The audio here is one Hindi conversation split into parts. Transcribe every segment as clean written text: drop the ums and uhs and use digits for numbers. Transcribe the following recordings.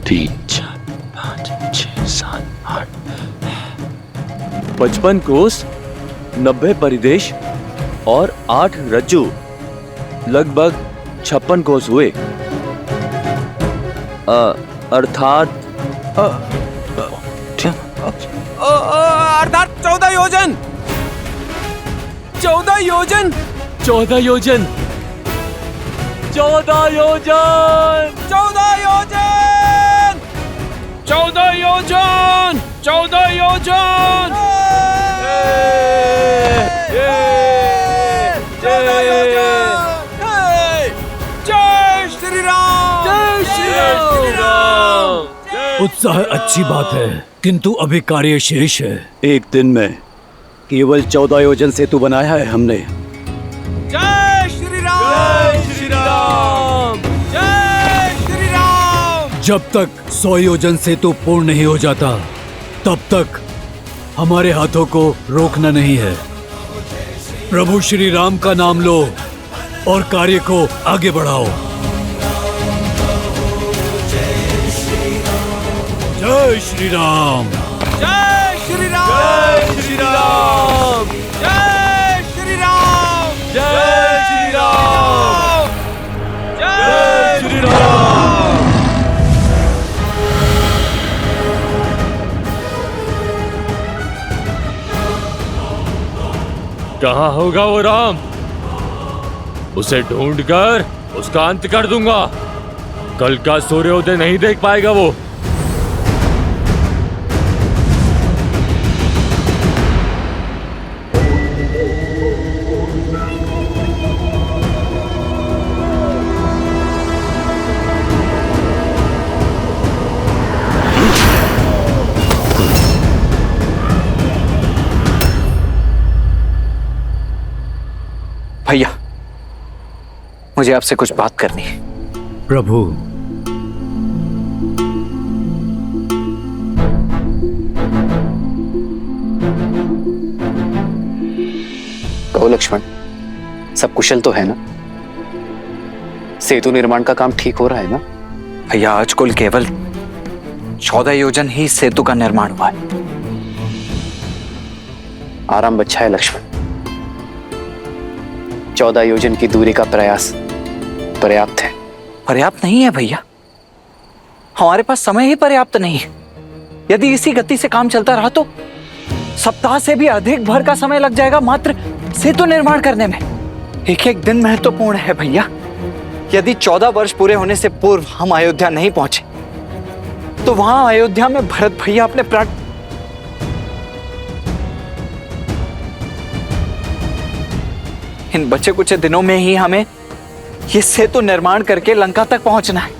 3 4 5 6 7 8 55 कोस, 90 परिदेश और 8 रज्जू, लगभग 56 कोस हुए। अर्थात 14 योजन। 14 योजन। 14 योजन। 14 योजन। 14 योजन। 14 योजन। 14 योजन। 14 योजन। जय श्री राम। जय श्री राम। उत्साह अच्छी बात है, किंतु अभी कार्य शेष है। एक दिन में केवल 14 योजन सेतु बनाया है हमने। जय श्री राम। जय श्री राम। जय श्री राम। जब तक 100 योजन सेतु पूर्ण नहीं हो जाता, तब तक हमारे हाथों को रोकना नहीं है। प्रभु श्री राम का नाम लो और कार्य को आगे बढ़ाओ। जय श्री राम। जय श्री राम। जय श्री राम। जय श्री राम। जय श्री राम। जय श्री राम। कहाँ होगा वो राम? उसे ढूंढकर उसका अंत कर दूंगा। कल का सूर्योदय नहीं देख पाएगा वो। भैया, मुझे आपसे कुछ बात करनी है। प्रभु, कहो लक्ष्मण, सब कुशल तो है ना? सेतु निर्माण का काम ठीक हो रहा है ना? भैया, आज कुल केवल 14 योजन ही सेतु का निर्माण हुआ है। आराम बच्चा है लक्ष्मण। 14 योजन की दूरी का प्रयास पर्याप्त है। पर्याप्त नहीं है भैया, हमारे पास समय ही पर्याप्त नहीं है। यदि इसी गति से काम चलता रहा तो सप्ताह से भी अधिक भर का समय लग जाएगा मात्र सेतु निर्माण करने में। एक एक दिन महत्वपूर्ण है भैया। यदि 14 वर्ष पूरे होने से पूर्व हम अयोध्या नहीं पहुंचे तो वहां अयोध्या में भरत भैया अपने प्राण इन बचे कुछ दिनों में ही हमें ये सेतु निर्माण करके लंका तक पहुंचना है।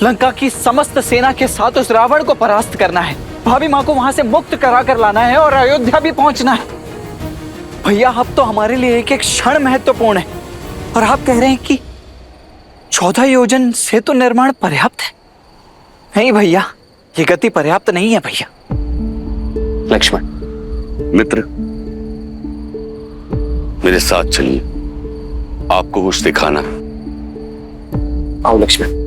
लंका की समस्त सेना के साथ उस रावण को परास्त करना है, भाभी माँ को वहां से मुक्त करा कर लाना है और अयोध्या भी पहुंचना है। भैया, अब तो हमारे लिए एक एक क्षण महत्वपूर्ण है और आप कह रहे हैं कि 14 योजन सेतु निर्माण पर्याप्त है? नहीं भैया, ये गति पर्याप्त नहीं है भैया। लक्ष्मण मित्र, मेरे साथ चलिए, आपको कुछ दिखाना है। आओ लक्ष्मण।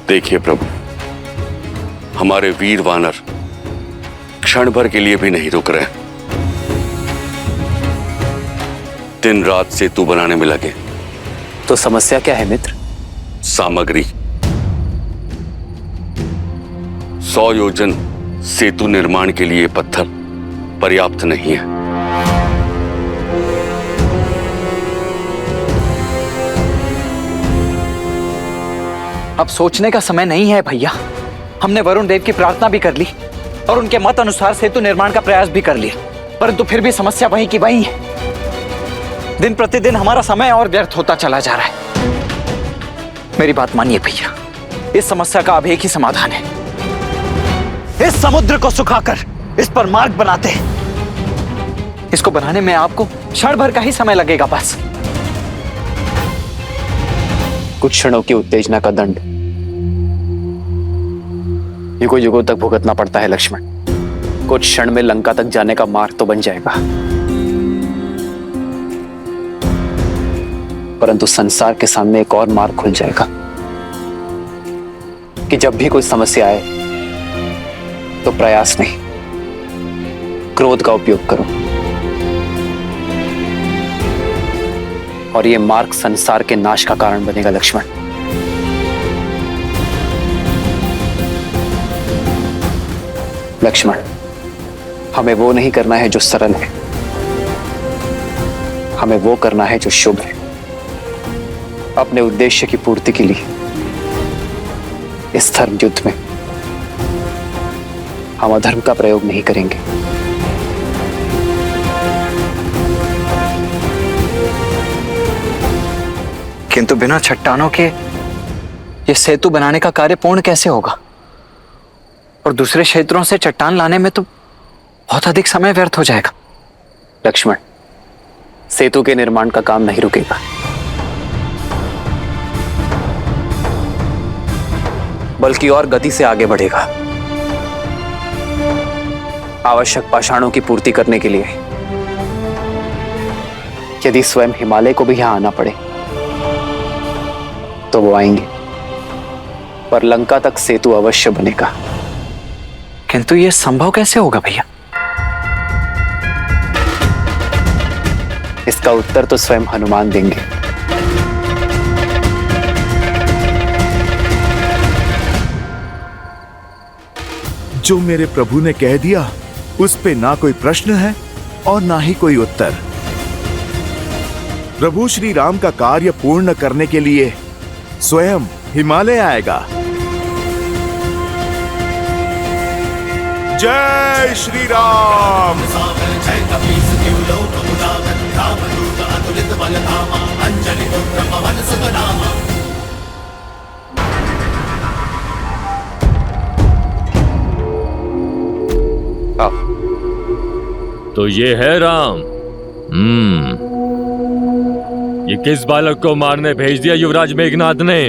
देखिए प्रभु, हमारे वीर वानर क्षण भर के लिए भी नहीं रुक रहे। दिन रात सेतु बनाने में लगे। तो समस्या क्या है मित्र? सामग्री। 100 योजन सेतु निर्माण के लिए पत्थर पर्याप्त नहीं है। अब सोचने का समय नहीं है भैया। हमने वरुण देव की प्रार्थना भी कर ली और उनके मत अनुसार सेतु निर्माण का प्रयास भी कर लिया, परंतु फिर भी समस्या वही की वही है। दिन प्रतिदिन हमारा समय और व्यर्थ होता चला जा रहा है। मेरी बात मानिए भैया, इस समस्या का अब एक ही समाधान है। इस समुद्र को सुखाकर इस पर मार्ग बनाते। इसको बनाने में आपको क्षण भर का ही समय लगेगा बस। कुछ क्षणों की उत्तेजना का दंड युगों युगों तक भुगतना पड़ता है लक्ष्मण। कुछ क्षण में लंका तक जाने का मार्ग तो बन जाएगा, परंतु संसार के सामने एक और मार्ग खुल जाएगा कि जब भी कोई समस्या आए तो प्रयास नहीं, क्रोध का उपयोग करो। और यह मार्ग संसार के नाश का कारण बनेगा लक्ष्मण। लक्ष्मण, हमें वो नहीं करना है जो सरल है, हमें वो करना है जो शुभ है। अपने उद्देश्य की पूर्ति के लिए इस धर्म युद्ध में हम अधर्म का प्रयोग नहीं करेंगे। किंतु बिना चट्टानों के ये सेतु बनाने का कार्य पूर्ण कैसे होगा? और दूसरे क्षेत्रों से चट्टान लाने में तो बहुत अधिक समय व्यर्थ हो जाएगा। लक्ष्मण, सेतु के निर्माण का काम नहीं रुकेगा। बल्कि और गति से आगे बढ़ेगा। आवश्यक पाषाणों की पूर्ति करने के लिए यदि स्वयं हिमालय को भी यहां आना पड़े तो वो आएंगे, पर लंका तक सेतु अवश्य बनेगा। किंतु ये संभव कैसे होगा भैया? इसका उत्तर तो स्वयं हनुमान देंगे। जो मेरे प्रभु ने कह दिया उस पे ना कोई प्रश्न है और ना ही कोई उत्तर। प्रभु श्री राम का कार्य पूर्ण करने के लिए स्वयं हिमालय आएगा। जय श्री राम। तो ये है राम। ये किस बालक को मारने भेज दिया युवराज मेघनाद ने?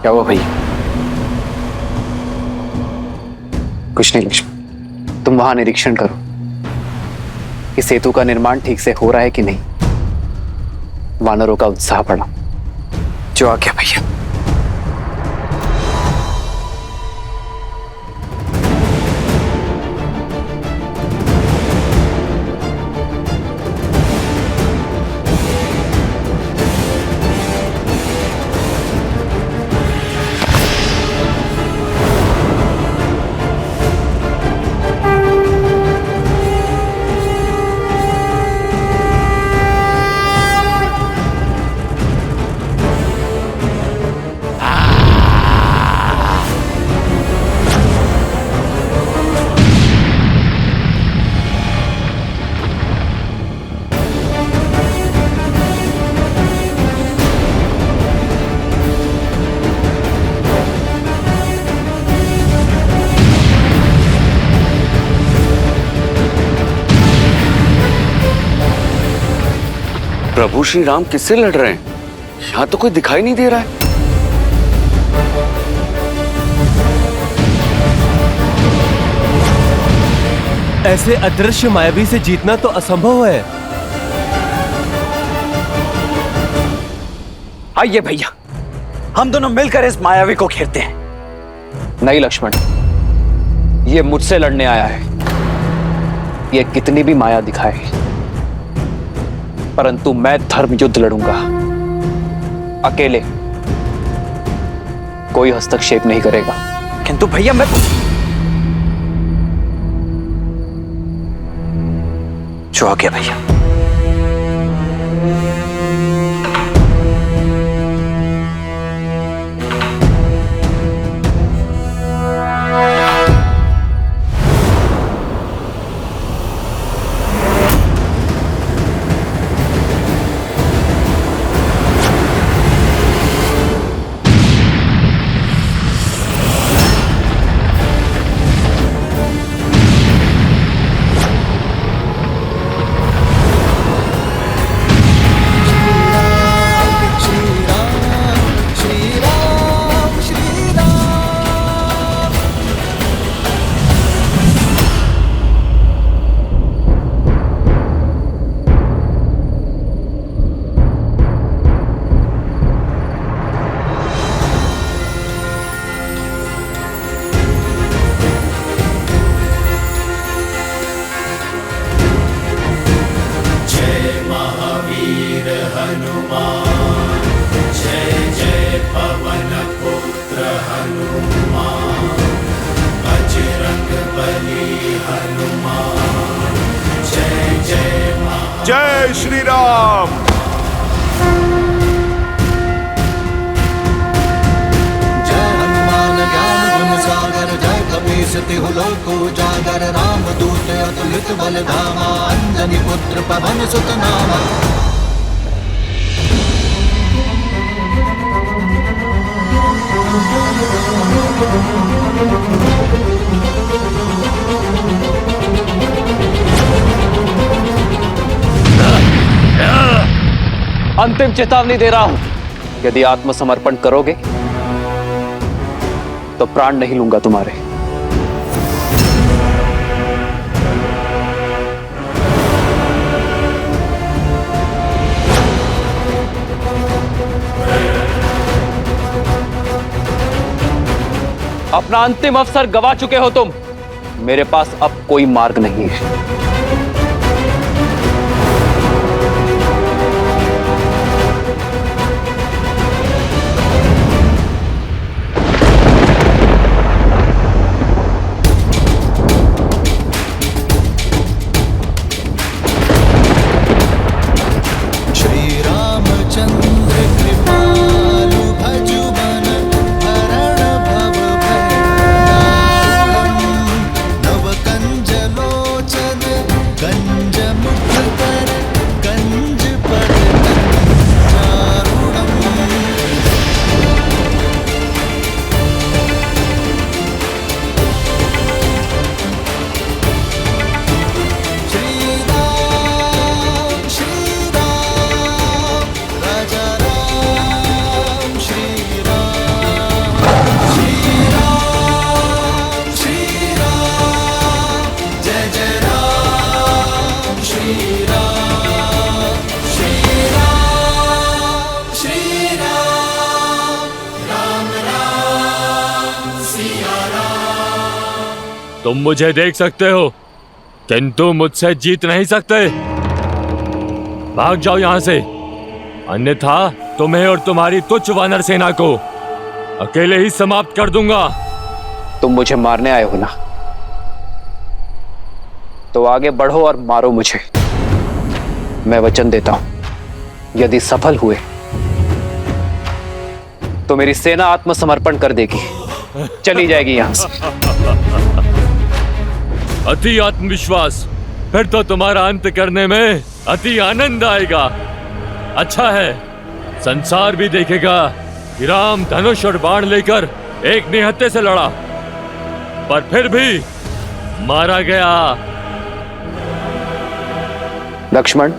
क्या हुआ भैया? कुछ नहीं लक्ष्मण, तुम वहां निरीक्षण करो कि सेतु का निर्माण ठीक से हो रहा है कि नहीं। वानरों का उत्साह बढ़ा। जो आ गया भैया। प्रभु श्री राम किससे लड़ रहे हैं? यहां तो कोई दिखाई नहीं दे रहा है। ऐसे अदृश्य मायावी से जीतना तो असंभव है। आइए भैया, हम दोनों मिलकर इस मायावी को घेरते हैं। नहीं लक्ष्मण, ये मुझसे लड़ने आया है। ये कितनी भी माया दिखाए, परंतु मैं धर्म युद्ध लड़ूंगा अकेले। कोई हस्तक्षेप नहीं करेगा। किंतु भैया मैं जो आ गया भैया। तिहु लोक उजागर राम दूत अतुलित बल धामा अंजनी पुत्र पवन सुत नामा। अंतिम चेतावनी दे रहा हूं, यदि आत्मसमर्पण करोगे तो प्राण नहीं लूंगा तुम्हारे। अपना अंतिम अवसर गवा चुके हो तुम, मेरे पास अब कोई मार्ग नहीं है। तुम मुझे देख सकते हो किंतु मुझसे जीत नहीं सकते। भाग जाओ यहां से, अन्यथा तुम्हें और तुम्हारी तुच्छ वानर सेना को अकेले ही समाप्त कर दूंगा। तुम मुझे मारने आए हो ना, तो आगे बढ़ो और मारो मुझे। मैं वचन देता हूं, यदि सफल हुए तो मेरी सेना आत्मसमर्पण कर देगी, चली जाएगी यहां से। अति आत्मविश्वास, फिर तो तुम्हारा अंत करने में अति आनंद आएगा। अच्छा है, संसार भी देखेगा कि राम धनुष और बाण लेकर एक निहत्थे से लड़ा, पर फिर भी मारा गया। लक्ष्मण,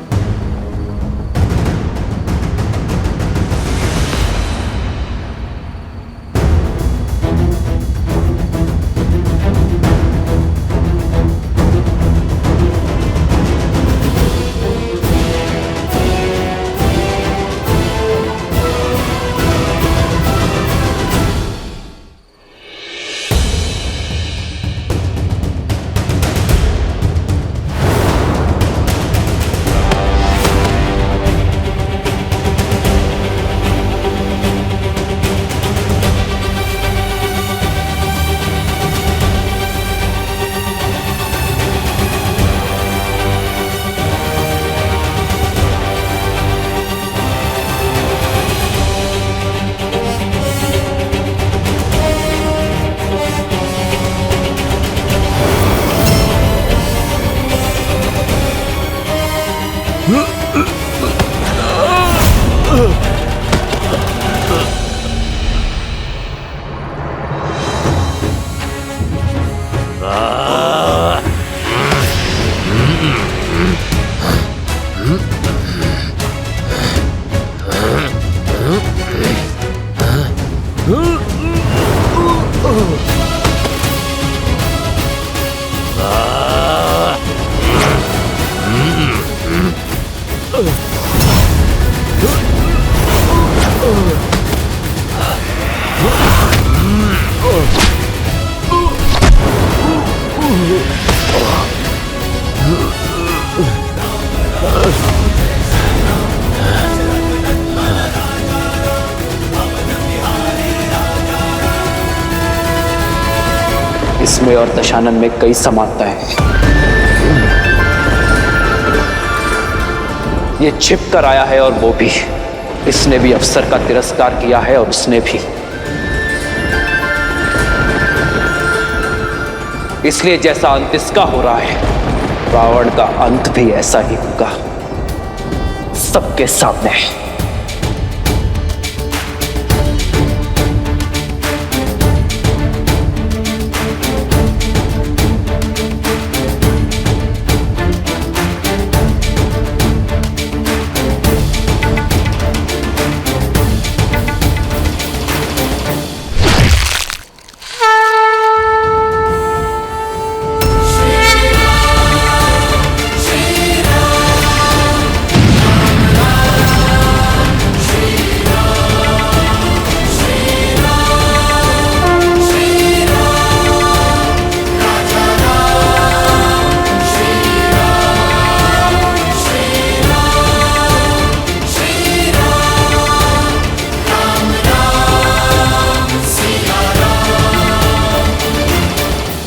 इसमें और दशानन में कई समानता है। ये छिप कर आया है और वो भी, इसने भी अफसर का तिरस्कार किया है और उसने भी। इसलिए जैसा अंत इसका हो रहा है, रावण का अंत भी ऐसा ही होगा, सबके सामने।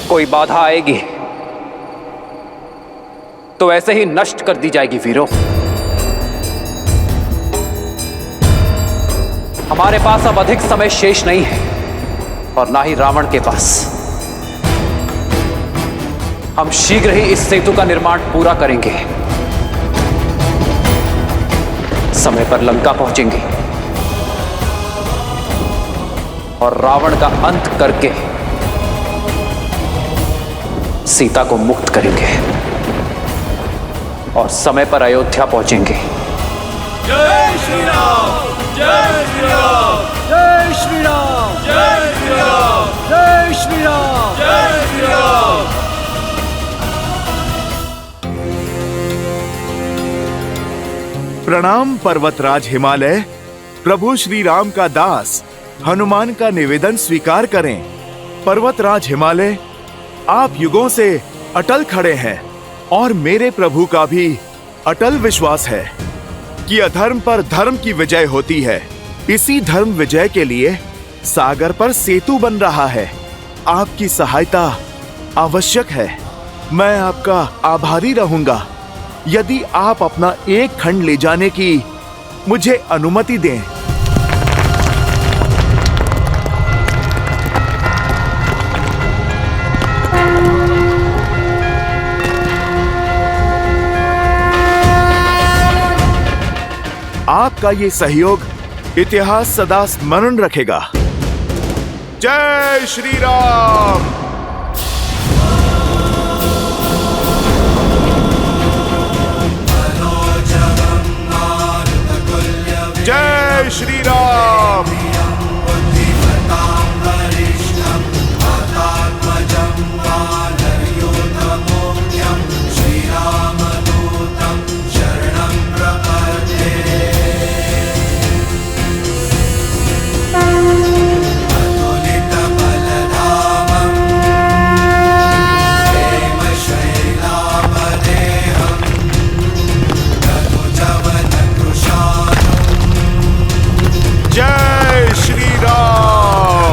कोई बाधा आएगी तो ऐसे ही नष्ट कर दी जाएगी वीरों। हमारे पास अब अधिक समय शेष नहीं है और ना ही रावण के पास। हम शीघ्र ही इस सेतु का निर्माण पूरा करेंगे, समय पर लंका पहुंचेंगे और रावण का अंत करके सीता को मुक्त करेंगे और समय पर अयोध्या पहुंचेंगे। जय श्री राम, जय श्री राम, जय श्री राम, जय श्री राम, जय श्री राम, जय श्री राम। प्रणाम पर्वतराज हिमालय। प्रभु श्री राम का दास हनुमान का निवेदन स्वीकार करें। पर्वतराज हिमालय, आप युगों से अटल खड़े हैं और मेरे प्रभु का भी अटल विश्वास है कि अधर्म पर धर्म की विजय होती है। इसी धर्म विजय के लिए सागर पर सेतु बन रहा है। आपकी सहायता आवश्यक है। मैं आपका आभारी रहूंगा यदि आप अपना एक खंड ले जाने की मुझे अनुमति दें। आपका ये सहयोग इतिहास सदा स्मरण रखेगा। जय श्री राम। जय श्री राम। जय श्री राम।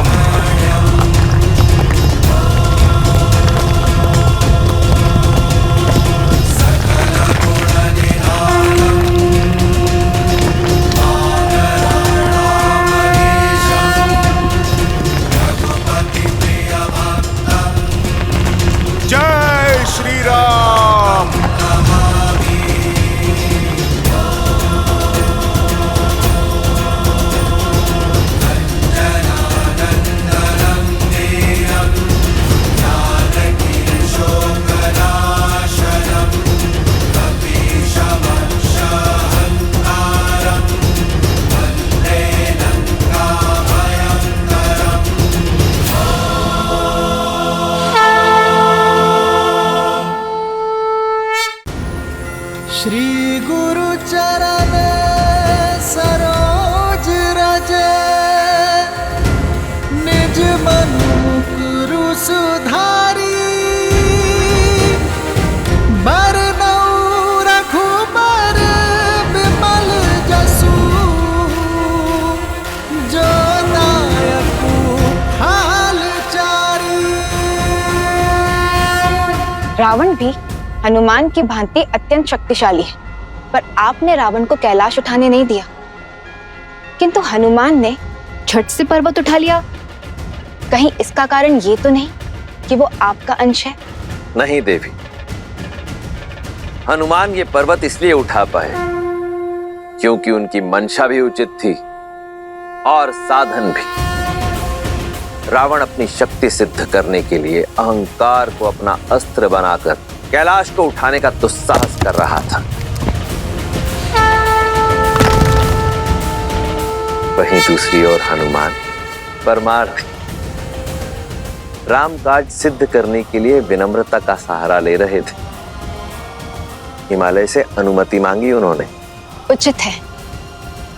जय श्री राम। श्री गुरु चरण सरोज रज, निज मनु गुरु सुधारी, बरनउँ रघुबर विमल जसु, जो दायकु हाल चारी। रावण भी हनुमान की भांति अत्यंत शक्तिशाली है, पर आपने रावण को कैलाश उठाने नहीं दिया, किंतु हनुमान ने झट से पर्वत उठा लिया। कहीं इसका कारण ये तो नहीं कि वो आपका अंश है? नहीं देवी, हनुमान ये पर्वत इसलिए उठा पाए क्योंकि उनकी मंशा भी उचित थी और साधन भी। रावण अपनी शक्ति सिद्ध करने के लिए अहंकार को अपना अस्त्र बनाकर कैलाश को उठाने का दुस्साहस कर रहा था। वहीं दूसरी ओर हनुमान परमार्थी रामकाज सिद्ध करने के लिए विनम्रता का सहारा ले रहे थे। हिमालय से अनुमति मांगी उन्होंने। उचित है,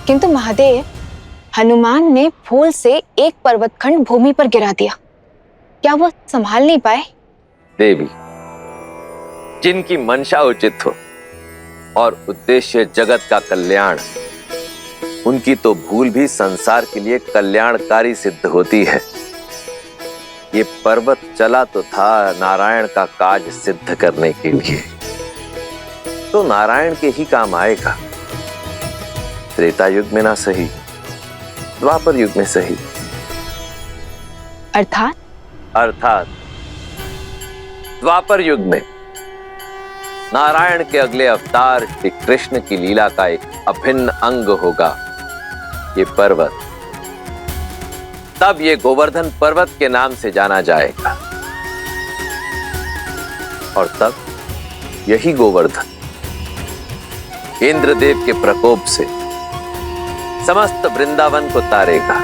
किंतु महादेव, हनुमान ने भूल से एक पर्वतखंड भूमि पर गिरा दिया। क्या वो संभाल नहीं पाए? देवी, जिनकी मंशा उचित हो और उद्देश्य जगत का कल्याण, उनकी तो भूल भी संसार के लिए कल्याणकारी सिद्ध होती है। ये पर्वत चला तो था नारायण का काज सिद्ध करने के लिए, तो नारायण के ही काम आएगा। त्रेता युग में ना सही, द्वापर युग में सही। अर्थात द्वापर युग में नारायण के अगले अवतार श्री कृष्ण की लीला का एक अभिन्न अंग होगा ये पर्वत। तब ये गोवर्धन पर्वत के नाम से जाना जाएगा और तब यही गोवर्धन इंद्रदेव के प्रकोप से समस्त वृंदावन को तारेगा।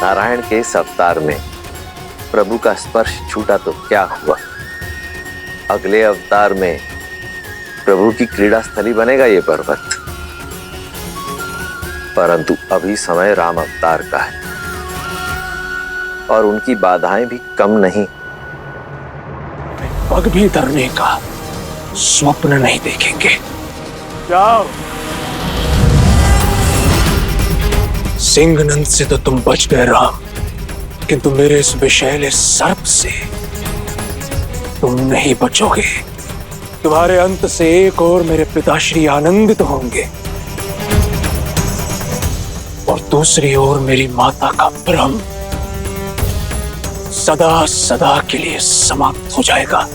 नारायण के इस अवतार में प्रभु का स्पर्श छूटा तो क्या हुआ, अगले अवतार में प्रभु की क्रीड़ा स्थली बनेगा ये पर्वत। परंतु अभी समय राम अवतार का है और उनकी बाधाएं भी कम नहीं। पग भी धरने का स्वप्न नहीं देखेंगे। जाओ, सिंहनंद से तो तुम बच गए राम, किंतु मेरे इस विषैले सर्प से तुम नहीं बचोगे। तुम्हारे अंत से एक और मेरे पिताश्री आनंदित होंगे और दूसरी ओर मेरी माता का भ्रम सदा सदा के लिए समाप्त हो जाएगा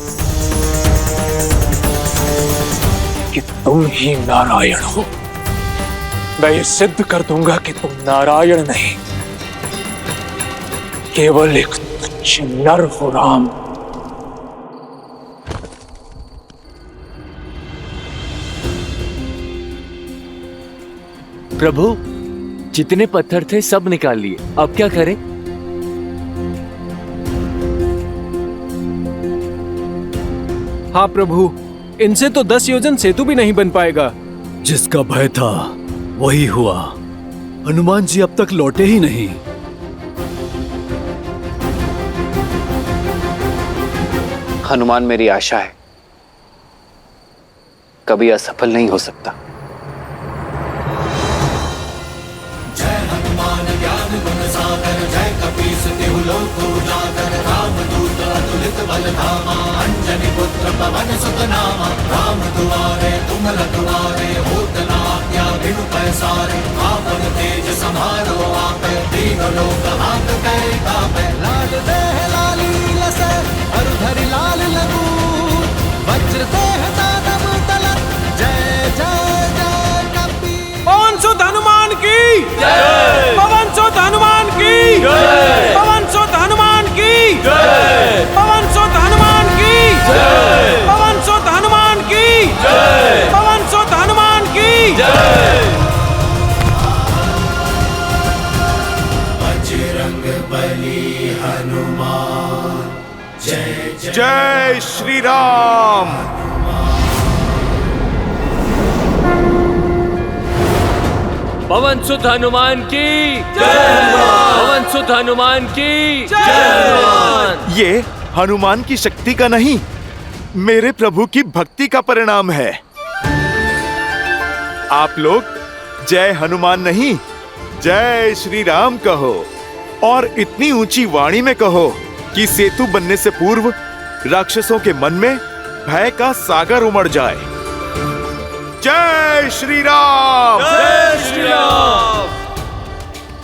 कि तुम ही नारायण हो। मैं ये सिद्ध कर दूंगा कि तुम नारायण नहीं, केवल एक तुच्छ नर हो राम। प्रभु, जितने पत्थर थे सब निकाल लिए, अब क्या करें? हाँ प्रभु, इनसे तो 10 योजन सेतु भी नहीं बन पाएगा। जिसका भय था वही हुआ। हनुमान जी अब तक लौटे ही नहीं। हनुमान मेरी आशा है, कभी असफल नहीं हो सकता। जय हनुमान ज्ञान गुण सागर, जय कपीस तिहु लोक उजागर, रामदूत अतुलित बल धामा, अंजनी पुत्र पवन सुत नामा। राम दुआरे तुम रखवारे, होत न आज्ञा बिनु पैसारे। आपन तेज समारो आपे, तीनों लोक हांकते कापे। लाल देह लाली लसे, अरु धरि लाल लगू, वज्र देह दानव तलत, जय जय जय कपी। पवन सुत हनुमान की जय, पवन सुत हनुमान की जय, पवन सुत हनुमान की जय, पवन सुत हनुमान की जय, पवन सुत हनुमान की जय, पवन सुत हनुमान की जय। बजरंग बली हनुमान, जय जय श्री राम। पवन सुत हनुमान की जय, पवन सुत हनुमान की जय। ये हनुमान की शक्ति का नहीं, मेरे प्रभु की भक्ति का परिणाम है। आप लोग जय हनुमान नहीं, जय श्री राम कहो और इतनी ऊंची वाणी में कहो कि सेतु बनने से पूर्व राक्षसों के मन में भय का सागर उमड़ जाए। जय श्री राम, जय श्री राम,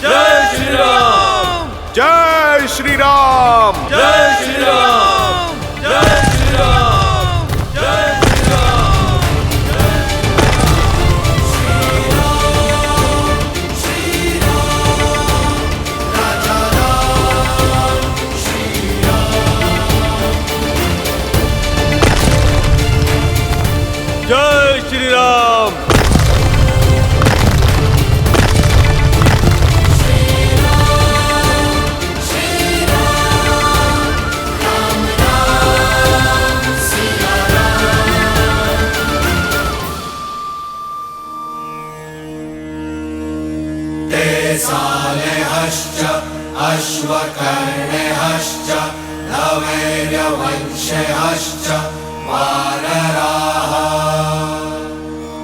जय श्री राम, जय श्री राम। जय श्री राम, जय श्री राम, जय श्री राम। जय श्री राम। सालेहश्च अश्वकर्णेहश्च नवैर्यवंशेहश्च वानराः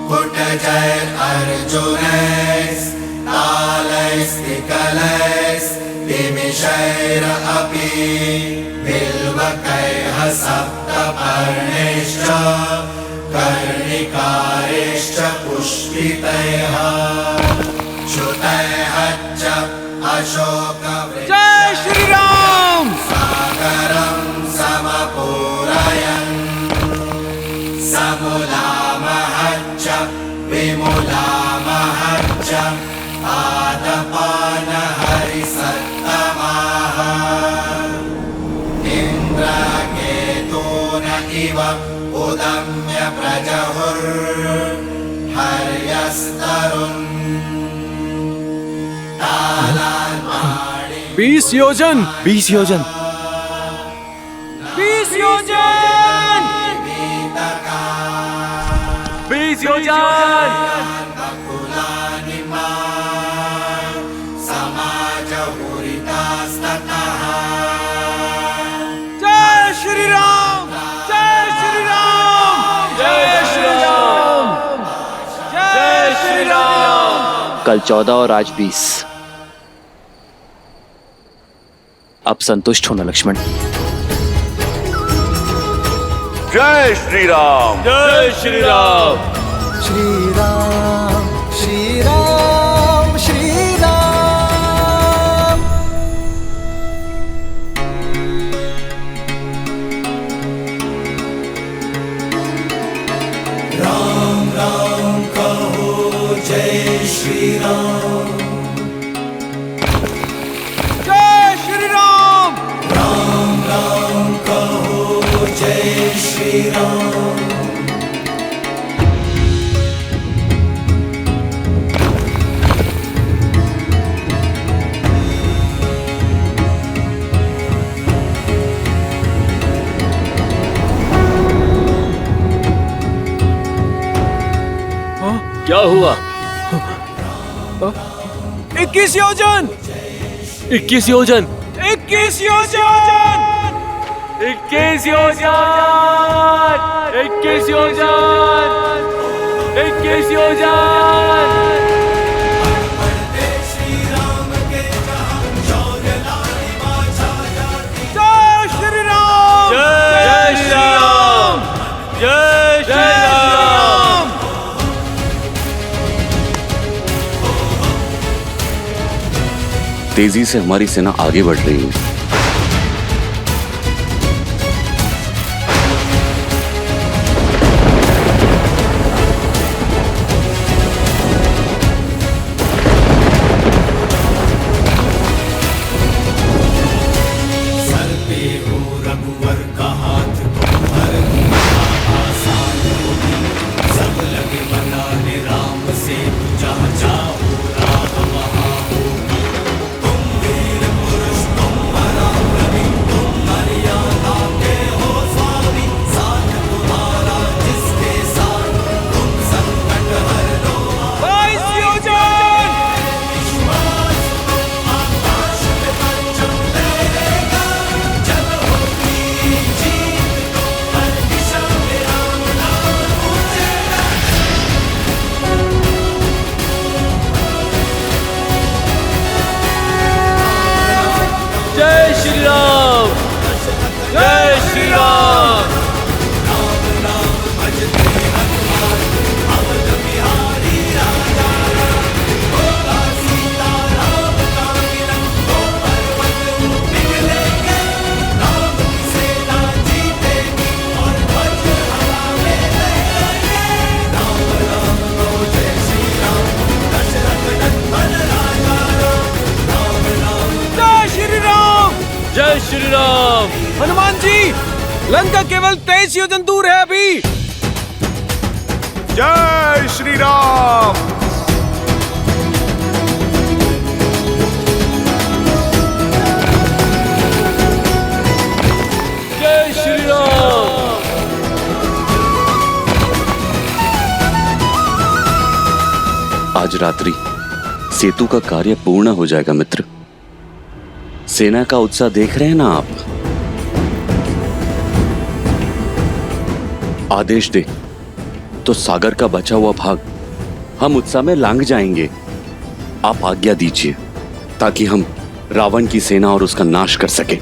कुटजय अर्जुनैस्तालैस्तिकलैस्तिमिषैरपि बिल्वकैः सप्तपर्णैश्च कर्णिकारैश्च पुष्पितैः श्रुतैश्च अशोकवृक्षैः जय श्री राम। सागरं समपूरयन् समुलामहच्च विमुलामहच्च आदपानहरिसत्तमाः इन्द्रकेतून इव उदम्य प्रजहुर्हर्यस्तरुन् 20 योजन, 20 योजन। 20 योजन, 20 योजन। जय श्री राम, जय श्री राम, जय श्री राम, जय श्री राम। कल 14 और आज 20। अब संतुष्ट होना लक्ष्मण। जय श्री राम। जय श्री राम। श्री राम, श्री राम, श्री राम। राम राम कहो जय श्री राम। जय श्री राम। राम राम कहो जय श्री राम। क्या हुआ? 21 योजन, 21 योजन। 21 योजन, 21 योजन। 21 योजन। 21 योजन। जय श्री राम, जय श्री राम, जय श्री राम। तेजी से हमारी सेना आगे बढ़ रही है। सर पे हो रघुवर का हाथ, हर आसान होगी। सब लगे बनाने राम से, जहाँ चाहो राह वहाँ होगी। तुम वीर पुरुष तुम जय श्री राम। हनुमान जी, लंका केवल 23 योजन दूर है अभी। जय श्री राम। जय श्री राम। आज रात्रि सेतु का कार्य पूर्ण हो जाएगा मित्र। सेना का उत्साह देख रहे हैं ना आप। आदेश दे तो सागर का बचा हुआ भाग हम उत्साह में लांग जाएंगे। आप आज्ञा दीजिए ताकि हम रावण की सेना और उसका नाश कर सके।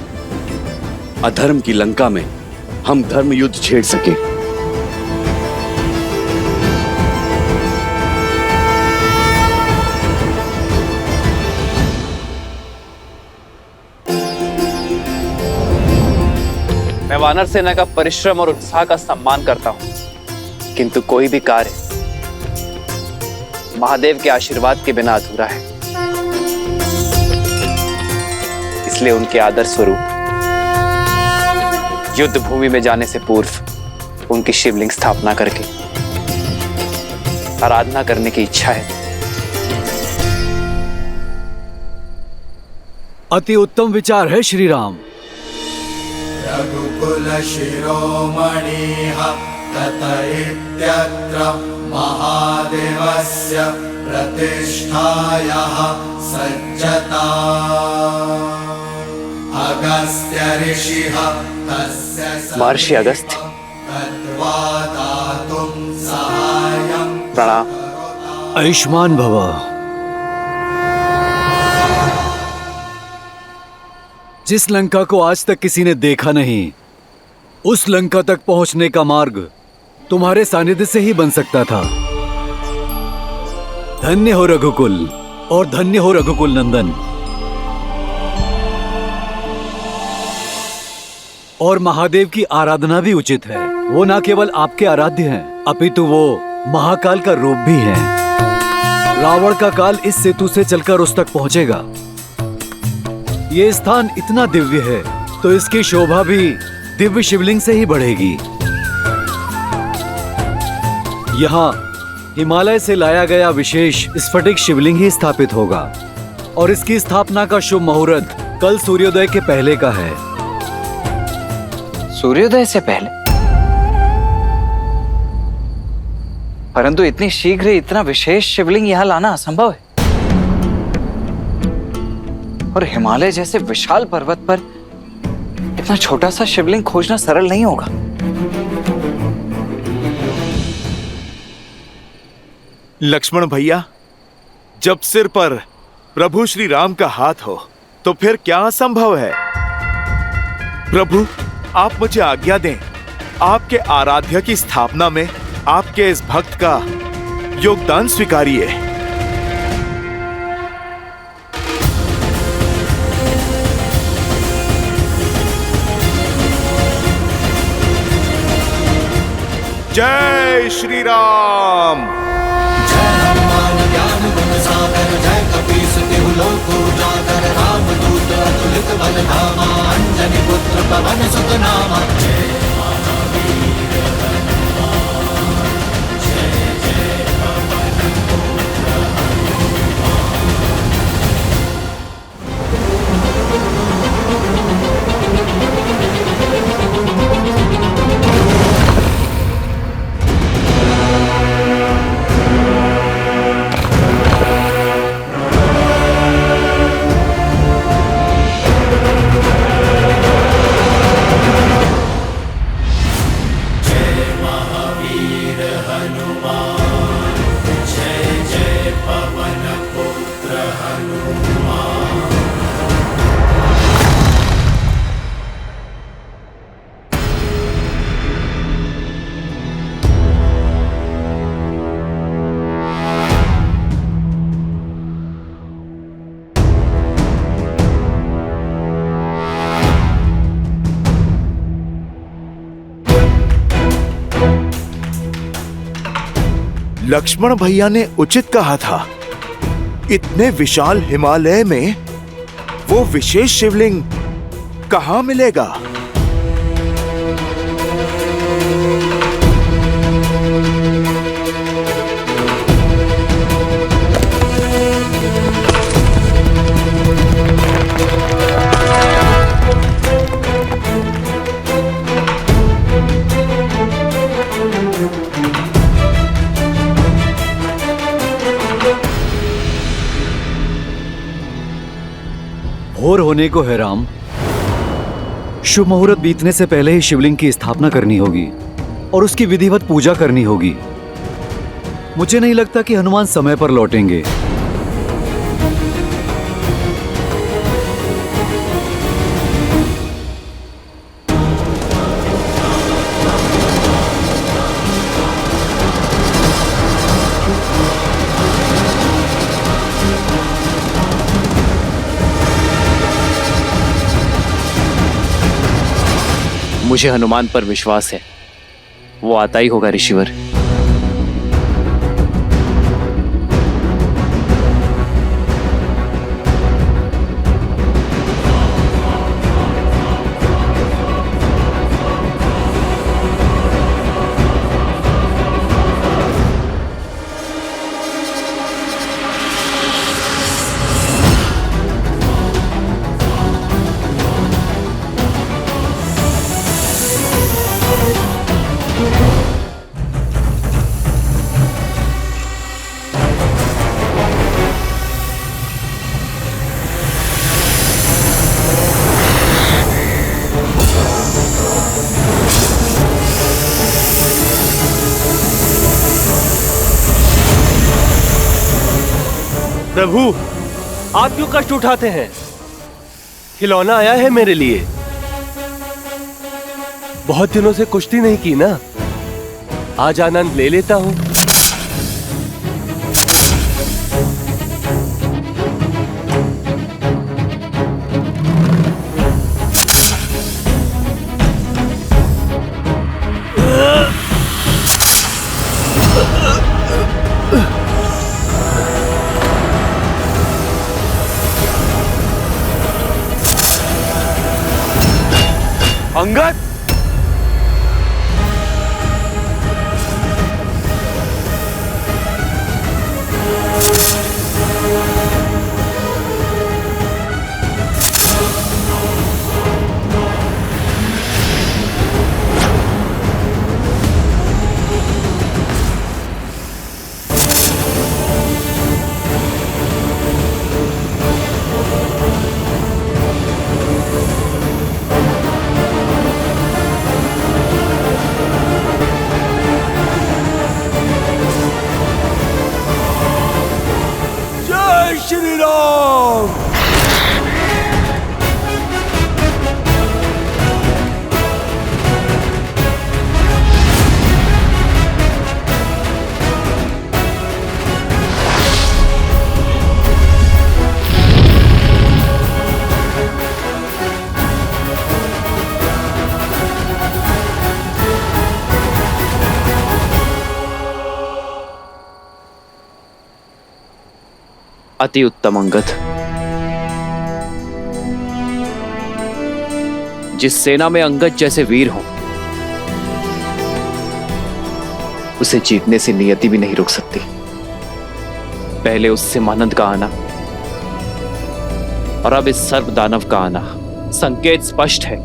अधर्म की लंका में हम धर्म युद्ध छेड़ सके। मैं वानर सेना का परिश्रम और उत्साह का सम्मान करता हूं, किंतु कोई भी कार्य महादेव के आशीर्वाद के बिना अधूरा है। इसलिए उनके आदर स्वरूप युद्ध भूमि में जाने से पूर्व उनकी शिवलिंग स्थापना करके आराधना करने की इच्छा है। अति उत्तम विचार है श्री राम। रघुकुल शिरोमणिः तत इत्यत्र महादेवस्य प्रतिष्ठायाः सज्जता अगस्त्य ऋषिः तस्य महर्षि अगस्त्य, तद्वा दातुं सहायं प्रणाम। आयुष्मान भव। जिस लंका को आज तक किसी ने देखा नहीं, उस लंका तक पहुंचने का मार्ग तुम्हारे सानिध्य से ही बन सकता था। धन्य हो रघुकुल और धन्य हो रघुकुल नंदन। और महादेव की आराधना भी उचित है। वो न केवल आपके आराध्य हैं, अपितु वो महाकाल का रूप भी हैं। रावण का काल इस सेतु से चलकर उस तक पहुंचेगा। ये स्थान इतना दिव्य है तो इसकी शोभा भी दिव्य शिवलिंग से ही बढ़ेगी। यहाँ हिमालय से लाया गया विशेष स्फटिक शिवलिंग ही स्थापित होगा और इसकी स्थापना का शुभ मुहूर्त कल सूर्योदय के पहले का है। सूर्योदय से पहले? परंतु इतनी शीघ्र इतना विशेष शिवलिंग यहां लाना असंभव है। और हिमालय जैसे विशाल पर्वत पर इतना छोटा सा शिवलिंग खोजना सरल नहीं होगा। लक्ष्मण भैया, जब सिर पर प्रभु श्री राम का हाथ हो तो फिर क्या असंभव है। प्रभु, आप मुझे आज्ञा दें, आपके आराध्य की स्थापना में आपके इस भक्त का योगदान स्वीकारिए। जय श्री राम। जय हनुमान ज्ञान गुण सागर, जय कपीस तिहु लोक उजागर, रामदूत अतुलित बल धामा, अंजनी पुत्र पवन सुत नामा। जय महावीर हनुमान, जय जय पवन पुत्र लक्ष्मण भैया ने उचित कहा था। इतने विशाल हिमालय में वो विशेष शिवलिंग कहाँ मिलेगा? भोर होने को है राम। शुभ मुहूर्त बीतने से पहले ही शिवलिंग की स्थापना करनी होगी और उसकी विधिवत पूजा करनी होगी। मुझे नहीं लगता कि हनुमान समय पर लौटेंगे। मुझे हनुमान पर विश्वास है, वो आता ही होगा ऋषिवर। प्रभु, आप क्यों कष्ट उठाते हैं? खिलौना आया है मेरे लिए। बहुत दिनों से कुश्ती नहीं की ना, आज आनंद ले लेता हूं। अंगद, श्री राम। अति उत्तम अंगद। जिस सेना में अंगद जैसे वीर हो, उसे जीतने से नियति भी नहीं रोक सकती। पहले उस सिमानंद का आना और अब इस सर्व दानव का आना, संकेत स्पष्ट है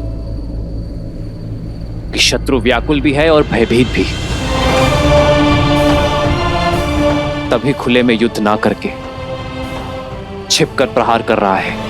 कि शत्रु व्याकुल भी है और भयभीत भी। तभी खुले में युद्ध ना करके छिपकर प्रहार कर रहा है।